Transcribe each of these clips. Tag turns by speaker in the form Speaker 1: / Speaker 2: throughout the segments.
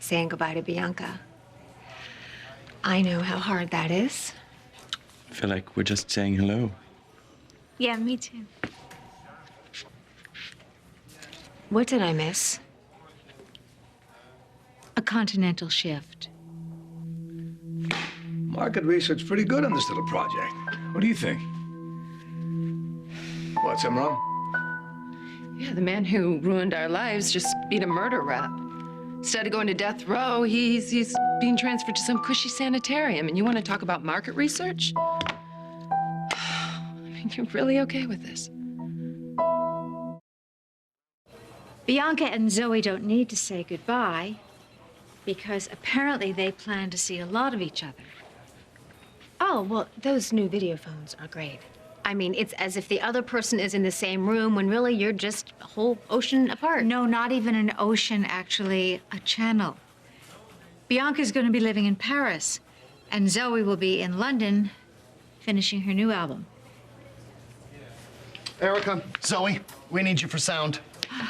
Speaker 1: saying goodbye to Bianca. I know how hard that is.
Speaker 2: I feel like we're just saying hello.
Speaker 3: Yeah, me too.
Speaker 1: What did I miss?
Speaker 3: A continental shift.
Speaker 4: Market research pretty good on this little project. What do you think? What's wrong?
Speaker 5: Yeah, the man who ruined our lives just beat a murder rap. Instead of going to death row, he's being transferred to some cushy sanitarium. And you want to talk about market research? I mean, you're really okay with this?
Speaker 3: Bianca and Zoe don't need to say goodbye because apparently they plan to see a lot of each other.
Speaker 1: Oh, well, those new video phones are great. I mean, it's as if the other person is in the same room when really you're just a whole ocean apart.
Speaker 3: No, not even an ocean, actually, a channel. Bianca's going to be living in Paris, and Zoe will be in London finishing her new album.
Speaker 6: Erica, Zoe, we need you for sound.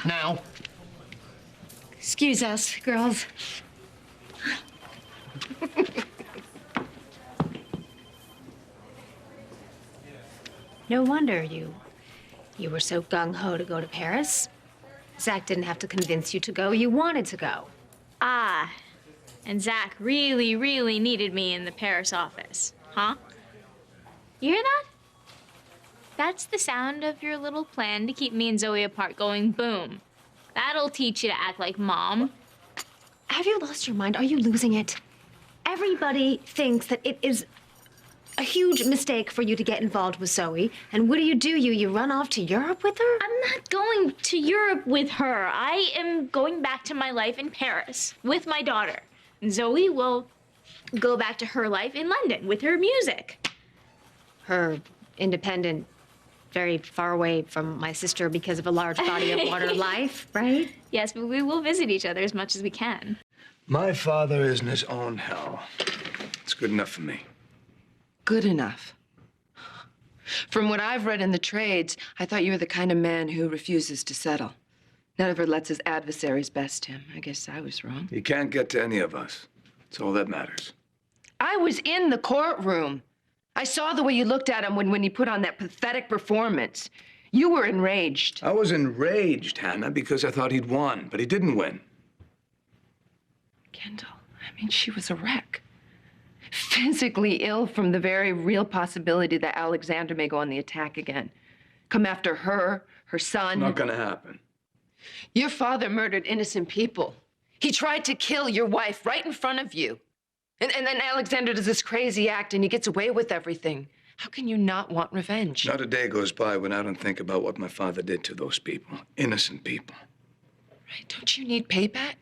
Speaker 6: Now.
Speaker 3: Excuse us, girls.
Speaker 1: No wonder you were so gung-ho to go to Paris. Zach didn't have to convince you to go. You wanted to go.
Speaker 7: Ah, and Zach really, really needed me in the Paris office, huh? You hear that? That's the sound of your little plan to keep me and Zoe apart going boom. That'll teach you to act like mom.
Speaker 1: Have you lost your mind? Are you losing it? Everybody thinks that it is a huge mistake for you to get involved with Zoe. And what do? You run off to Europe with her?
Speaker 7: I'm not going to Europe with her. I am going back to my life in Paris with my daughter. And Zoe will go back to her life in London with her music.
Speaker 1: Her independent, very far away from my sister because of a large body of water life, right?
Speaker 7: Yes, but we will visit each other as much as we can.
Speaker 4: My father is in his own hell. It's good enough for me.
Speaker 5: Good enough. From what I've read in the trades, I thought you were the kind of man who refuses to settle. Never lets his adversaries best him. I guess I was wrong.
Speaker 4: He can't get to any of us. That's all that matters.
Speaker 5: I was in the courtroom. I saw the way you looked at him when he put on that pathetic performance. You were enraged.
Speaker 4: I was enraged, Hannah, because I thought he'd won, but he didn't win.
Speaker 5: Kendall, I mean, she was a wreck. Physically ill from the very real possibility that Alexander may go on the attack again. Come after her, her son.
Speaker 4: Not gonna happen.
Speaker 5: Your father murdered innocent people. He tried to kill your wife right in front of you. And then Alexander does this crazy act and he gets away with everything. How can you not want revenge?
Speaker 4: Not a day goes by when I don't think about what my father did to those people. Innocent people.
Speaker 5: Right, don't you need payback?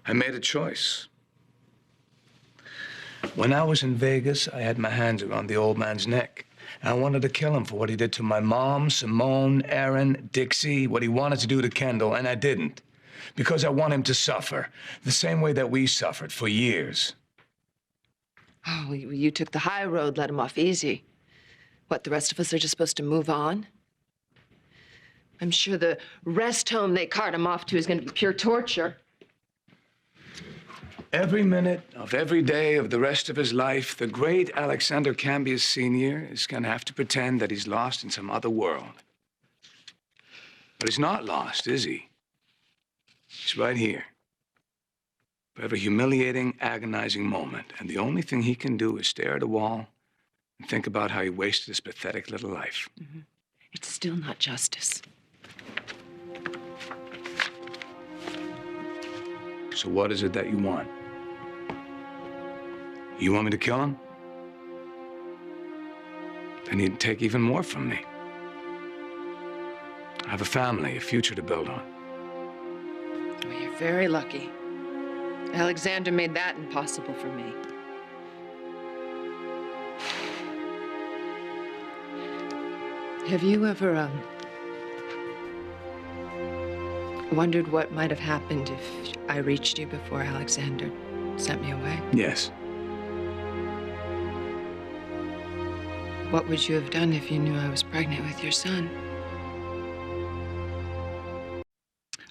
Speaker 4: I made a choice. When I was in Vegas, I had my hands around the old man's neck. I wanted to kill him for what he did to my mom, Simone, Aaron, Dixie, what he wanted to do to Kendall, and I didn't. Because I want him to suffer, the same way that we suffered for years.
Speaker 5: Oh, you took the high road, let him off easy. What, the rest of us are just supposed to move on? I'm sure the rest home they cart him off to is going to be pure torture.
Speaker 4: Every minute of every day of the rest of his life, the great Alexander Cambius Sr. is going to have to pretend that he's lost in some other world. But he's not lost, is he? He's right here. For every humiliating, agonizing moment. And the only thing he can do is stare at a wall and think about how he wasted his pathetic little life.
Speaker 5: Mm-hmm. It's still not justice.
Speaker 4: So what is it that you want? You want me to kill him? Then he'd take even more from me. I have a family, a future to build on.
Speaker 5: Well, you're very lucky. Alexander made that impossible for me. Have you ever, wondered what might have happened if I reached you before Alexander sent me away?
Speaker 4: Yes.
Speaker 5: What would you have done if you knew I was pregnant with your son?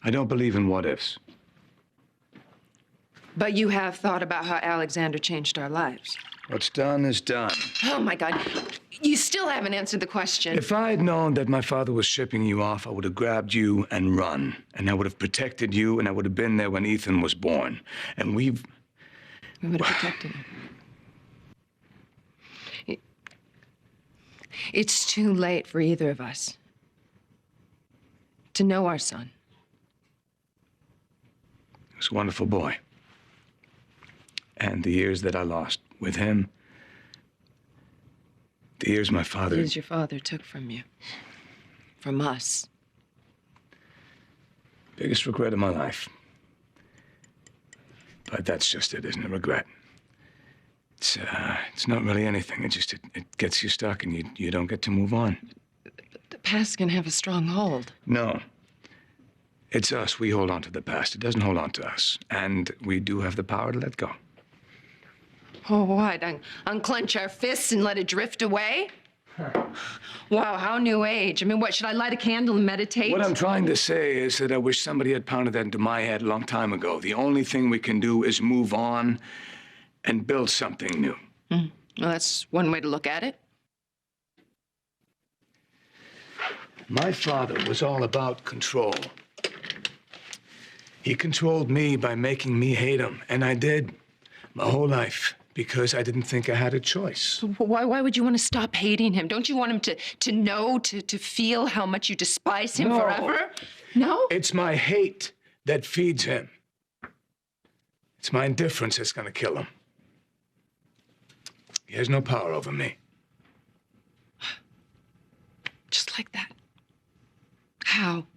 Speaker 4: I don't believe in what-ifs.
Speaker 5: But you have thought about how Alexander changed our lives.
Speaker 4: What's done is done.
Speaker 5: Oh, my God. You still haven't answered the question.
Speaker 4: If I had known that my father was shipping you off, I would have grabbed you and run. And I would have protected you, and I would have been there when Ethan was born. And
Speaker 5: We would have protected him. It's too late for either of us to know our son.
Speaker 4: He was a wonderful boy. And the years that I lost with him, the years my father...
Speaker 5: The years your father took from you. From us.
Speaker 4: Biggest regret of my life. But that's just it, isn't it? Regret. It's not really anything. It gets you stuck and you don't get to move on.
Speaker 5: The past can have a strong hold.
Speaker 4: No. It's us. We hold on to the past. It doesn't hold on to us. And we do have the power to let go.
Speaker 5: Oh, what? Unclench our fists and let it drift away? Wow, how new age. I mean, what, should I light a candle and meditate?
Speaker 4: What I'm trying to say is that I wish somebody had pounded that into my head a long time ago. The only thing we can do is move on and build something new.
Speaker 5: Well, that's one way to look at it.
Speaker 4: My father was all about control. He controlled me by making me hate him, and I did my whole life because I didn't think I had a choice.
Speaker 5: Why would you want to stop hating him? Don't you want him to know, to feel how much you despise him forever? No?
Speaker 4: It's my hate that feeds him. It's my indifference that's gonna kill him. He has no power over me.
Speaker 5: Just like that. How?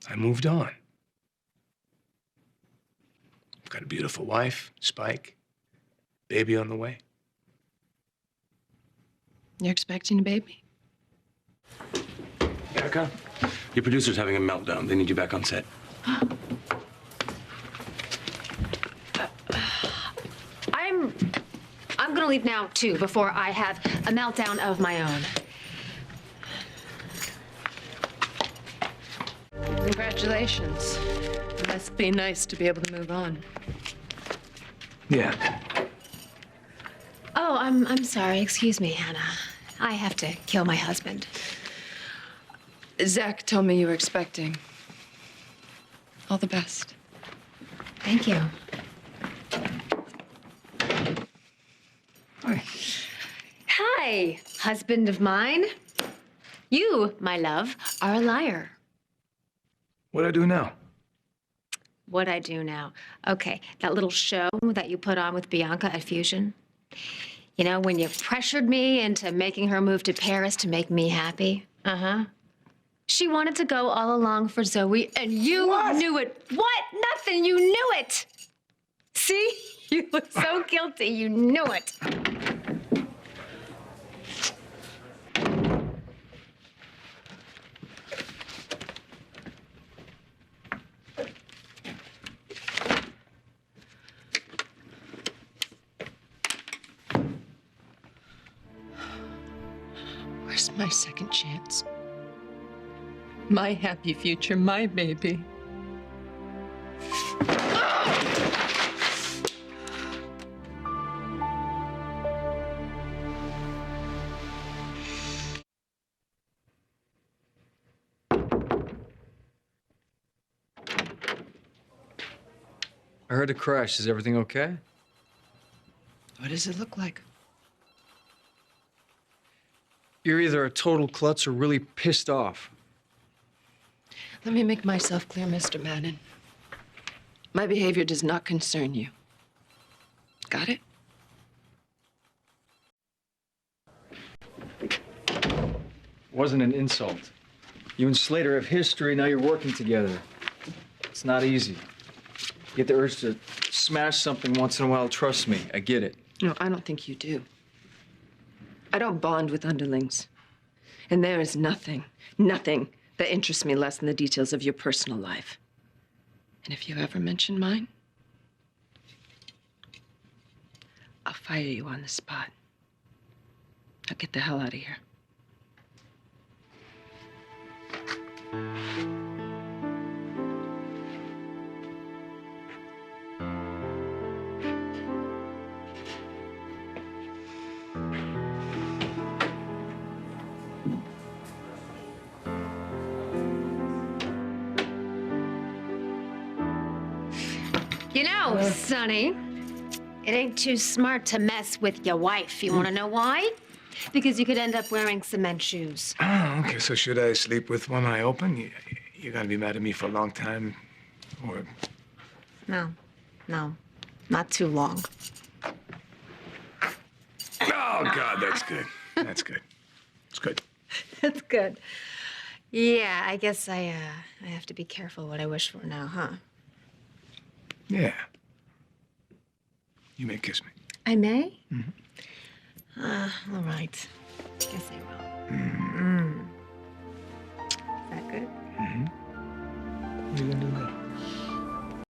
Speaker 4: I moved on. I've got a beautiful wife, Spike, baby on the way.
Speaker 5: You're expecting a baby?
Speaker 2: Bianca, your producer's having a meltdown. They need you back on set.
Speaker 1: I'm gonna leave now, too, before I have a meltdown of my own.
Speaker 5: Congratulations. It must be nice to be able to move on.
Speaker 4: Yeah.
Speaker 1: Oh, I'm sorry. Excuse me, Hannah. I have to kill my husband.
Speaker 5: Zach told me you were expecting. All the best.
Speaker 1: Thank you.
Speaker 4: Hi.
Speaker 1: Hi, husband of mine. You, my love, are a liar.
Speaker 4: What'd I do now?
Speaker 1: What'd I do now? Okay, that little show that you put on with Bianca at Fusion. You know, when you pressured me into making her move to Paris to make me happy. Uh-huh. She wanted to go all along for Zoe, and you knew it. What? Nothing. You knew it. See? You look so guilty. You knew it.
Speaker 5: Where's my second chance? My happy future, my baby.
Speaker 8: I heard a crash. Is everything okay?
Speaker 5: What does it look like?
Speaker 8: You're either a total klutz or really pissed off.
Speaker 5: Let me make myself clear, Mr. Madden. My behavior does not concern you. Got it?
Speaker 8: Wasn't an insult. You and Slater have history, now you're working together. It's not easy. You get the urge to smash something once in a while, trust me, I get it.
Speaker 5: No, I don't think you do. I don't bond with underlings. And there is nothing that interests me less than the details of your personal life. And if you ever mention mine, I'll fire you on the spot. Now get the hell out of here.
Speaker 1: You know, Sonny, it ain't too smart to mess with your wife. You want to know why? Because you could end up wearing cement shoes.
Speaker 4: Oh, okay. So should I sleep with one eye open? You're gonna be mad at me for a long time, or?
Speaker 1: No, not too long.
Speaker 4: Oh God, that's good. That's good. It's good.
Speaker 1: That's good. Yeah, I guess I have to be careful what I wish for now, huh?
Speaker 4: Yeah. You may kiss me.
Speaker 1: I may? Mm-hmm. All right. Guess I will. Mm. Is that good?
Speaker 4: Mm-hmm. What are you gonna do now?